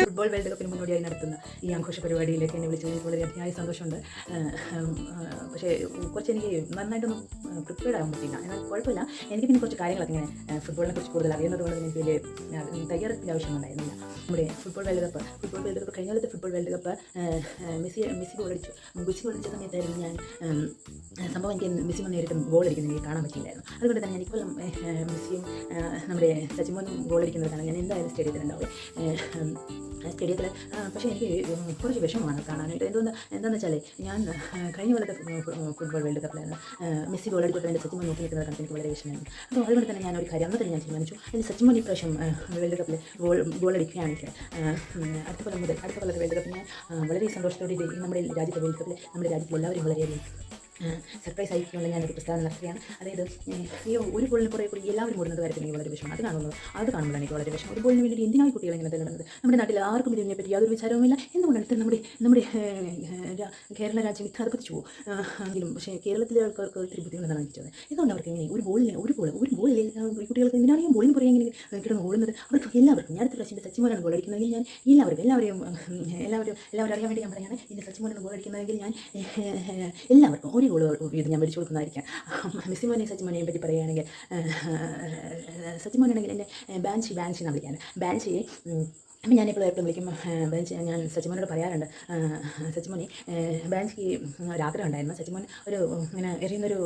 Football world കപ്പിന് മുന്നോടിയായി നടത്തുന്ന ഈ ആഘോഷ പരിപാടിയിലേക്ക് എന്നെ വിളിച്ചതിൽ വളരെ അതിയായ സന്തോഷമുണ്ട്. പക്ഷേ കുറച്ച് എനിക്ക് നന്നായിട്ടൊന്നും പ്രിപ്പയർഡ് ആകാൻ പറ്റില്ല. എന്നാൽ കുഴപ്പമില്ല, എനിക്ക് പിന്നെ കുറച്ച് കാര്യങ്ങളൊക്കെ ഇങ്ങനെ ഫുട്ബോളിനെ കുറിച്ച് കൂടുതൽ അറിയുന്നത് കൊണ്ട് എനിക്ക് വലിയ തയ്യാറെടുപ്പിൻ്റെ ആവശ്യമൊന്നുണ്ടായിരുന്നില്ല. നമ്മുടെ ഫുട്ബോൾ വേൾഡ് കപ്പ് കഴിഞ്ഞ കാലത്തെ ഫുട്ബോൾ വേൾഡ് കപ്പ് മെസ്സി ഗോളടിച്ച സമയത്തായിരുന്നു ഞാൻ സംഭവം എനിക്ക് മെസ്സി നേരിട്ട് ഗോൾ അടിക്കുന്നത് എനിക്ക് കാണാൻ പറ്റില്ലായിരുന്നു. അതുകൊണ്ട് തന്നെ ഞാനിപ്പോൾ മെസ്സിയും നമ്മുടെ സച്ചിമോനും ഗോൾ അടിക്കുന്നത് കാണാൻ ഞാൻ എന്തായാലും സ്റ്റേഡിയത്തിലുണ്ടാവും. സ്റ്റേഡിയത്തിൽ പക്ഷേ എനിക്ക് കുറച്ച് വിഷമമാണ് കാണാനായിട്ട്. എന്താണെന്ന് വെച്ചാൽ ഞാൻ കഴിഞ്ഞ കൊല്ലത്തെ ഫുട്ബോൾ വേൾഡ് കപ്പിലായിരുന്നു മെസ്സി ഗോൾ അടിച്ചപ്പോൾ എൻ്റെ സച്ചിമോൻ നോക്കി നിൽക്കുന്നത് കണ്ടിട്ട് എനിക്ക് വളരെ വിഷമമായിരുന്നു. അപ്പോൾ അതുകൊണ്ട് തന്നെ ഞാനൊരു കാര്യം അന്ന് തന്നെ ഞാൻ തീരുമാനിച്ചു, എൻ്റെ സച്ചിമോൻ ഇപ്രാവശ്യം വേൾഡ് കപ്പിൽ ഗോൾ അടിക്കുകയാണെങ്കിൽ അടുത്ത കൊല്ലത്തെ വേൾഡ് കപ്പിൽ ഞാൻ വളരെ സന്തോഷത്തോടെ നമ്മുടെ രാജ്യത്തെ വേൾഡ് കപ്പിൽ നമ്മുടെ രാജ്യത്തിൽ എല്ലാവരും വളരെയധികം സർപ്രൈസ് ആയിരിക്കുമെന്ന് ഞാനൊരു പ്രസ്താവന നടത്തുകയാണ്. അതായത് ഈ ഒരു ബോളിന് കുറേ കൂടി എല്ലാവരും ഓടുന്നത് കാര്യത്തിൽ എനിക്ക് വളരെ വിഷമം. അത് കാണുമ്പോൾ എനിക്ക് വളരെ വിഷമം. ഒരു ബോളിന് വേണ്ടി എന്തിനായി കുട്ടികൾ ഇങ്ങനെ തല്ലുന്നത്? നമ്മുടെ നാട്ടിൽ ആർക്കും ഇതിനെപ്പറ്റി യാതൊരു വിചാരവുമില്ല. എന്തുകൊണ്ടാണ് നമ്മുടെ കേരള രാജ്യം ഇത്ര അധിപതിച്ചു പോകും എങ്കിലും പക്ഷേ കേരളത്തിലെ ആൾക്കാർക്ക് ഒത്തിരി ബുദ്ധിമുട്ടാണ് എനിക്കത്. എന്തുകൊണ്ട് അവർക്ക് ഇങ്ങനെ ഒരു ബോളിൽ ഈ കുട്ടികൾക്ക് എന്തിനാണ് ഈ ബോളിന് പുറകെ ഇങ്ങനെ കിടന്ന് ഓടുന്നത്? അവർക്ക് എല്ലാവർക്കും ഞാനത്തെ പ്രാവശ്യം എൻ്റെ സച്ചിമോനാണ് ഗോൾ അടിക്കുന്നതെങ്കിൽ ഞാൻ എല്ലാവരും അറിയാൻ വേണ്ടി ഞാൻ പറയുകയാണ്, എൻ്റെ സച്ചിമോനാണ് ഗോൾ അടിക്കുന്നതെങ്കിൽ ഞാൻ എല്ലാവർക്കും ഒരു ഗോൾ വീട് ഞാൻ മേടിച്ചു കൊടുക്കുന്നതായിരിക്കാം. മെസ്സിമോനെയും സച്ചിമോനെയും പറ്റി പറയുകയാണെങ്കിൽ സച്ചിമോനാണെങ്കിൽ എന്നെ ബാൻസി എന്നാണ് വിളിക്കാൻ. ബാൻസിയെ അപ്പം ഞാനിപ്പോൾ എപ്പോഴും വിളിക്കും ബെഞ്ച്. ഞാൻ സച്ചിമോനോട് പറയാറുണ്ട്, സച്ചിമോനെ ബാൻസിക്ക് ഒരാഗ്രഹം ഉണ്ടായിരുന്നു. സച്ചിമോൻ ഒരു ഇങ്ങനെ എറിയുന്നൊരു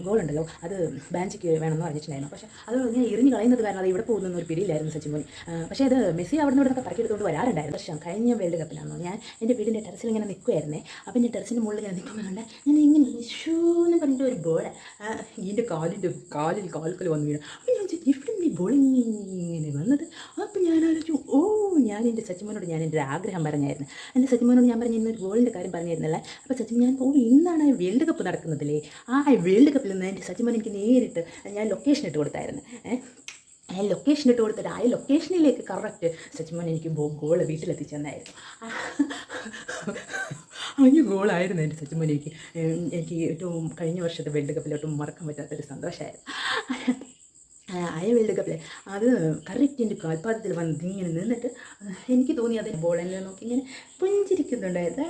ഗോളുണ്ടല്ലോ, അത് ബാൻസിക്ക് വേണമെന്ന് പറഞ്ഞിട്ടുണ്ടായിരുന്നു. പക്ഷേ അത് ഇങ്ങനെ എറിഞ്ഞ് കളയുന്നത് കാരണം അത് ഇവിടെ പോകുന്നൊരു പിടിയില്ലായിരുന്നു സച്ചിമോൻ. പക്ഷേ അത് മെസ്സി അവിടെ നിന്നൊക്കെ പറക്കിയെടുത്തുകൊണ്ട് വരാറുണ്ടായിരുന്നു. പക്ഷേ കഴിഞ്ഞ വേൾഡ് കപ്പിലാണോ ഞാൻ എൻ്റെ വീടിൻ്റെ ടെറസിൽ ഇങ്ങനെ നിൽക്കുമായിരുന്നേ. അപ്പം ഞാൻ ടെറസിൻ്റെ മുകളിൽ ഇങ്ങനെ നിൽക്കുമ്പോൾ കണ്ട് ഞാൻ ഇങ്ങനെ ഷൂന്ന് പറഞ്ഞിട്ട് ഒരു ബോൾ എൻ്റെ കാൽക്കൽ വന്ന് വീഴും. അപ്പം ഞാൻ ഇവിടെ ഈ ബോളിങ്ങനെ വന്നത്. അപ്പം ഞാൻ എൻ്റെ സച്ചിമോനോട് ഞാൻ എൻ്റെ ആഗ്രഹം പറഞ്ഞായിരുന്നു. എൻ്റെ സച്ചിമോനോട് ഞാൻ പറഞ്ഞ ഇന്നൊരു ഗോളിൻ്റെ കാര്യം പറഞ്ഞിരുന്നല്ലേ. അപ്പോൾ സച്ചിമോൻ ഞാൻ ഇന്നാണ് വേൾഡ് കപ്പ് നടക്കുന്നതില്ലേ, ആ വേൾഡ് കപ്പിൽ നിന്ന് എൻ്റെ സച്ചിമോൻ എനിക്ക് നേരിട്ട് ഞാൻ ലൊക്കേഷൻ ഇട്ട് കൊടുത്തായിരുന്നു. ലൊക്കേഷൻ ഇട്ട് കൊടുത്തിട്ട് ആ ലൊക്കേഷനിലേക്ക് കറക്റ്റ് സച്ചിമോൻ എനിക്ക് ഗോൾ വീട്ടിലെത്തിച്ചു തന്നായിരുന്നു. ഈ ഗോളായിരുന്നു എൻ്റെ സച്ചിമോൻ എനിക്ക് ഏറ്റവും കഴിഞ്ഞ വർഷത്തെ വേൾഡ് കപ്പിലോട്ടും മറക്കാൻ പറ്റാത്തൊരു സന്തോഷമായിരുന്നു. വേൾഡ് കപ്പിൽ അത് കറക്റ്റ് എൻ്റെ കാൽപാദത്തിൽ വന്ന് ഇങ്ങനെ നിന്നിട്ട് എനിക്ക് തോന്നി അതിന് ബോൾ എന്നെ നോക്കി ഇങ്ങനെ പുഞ്ചിരിക്കുന്നുണ്ടായിരുന്നു.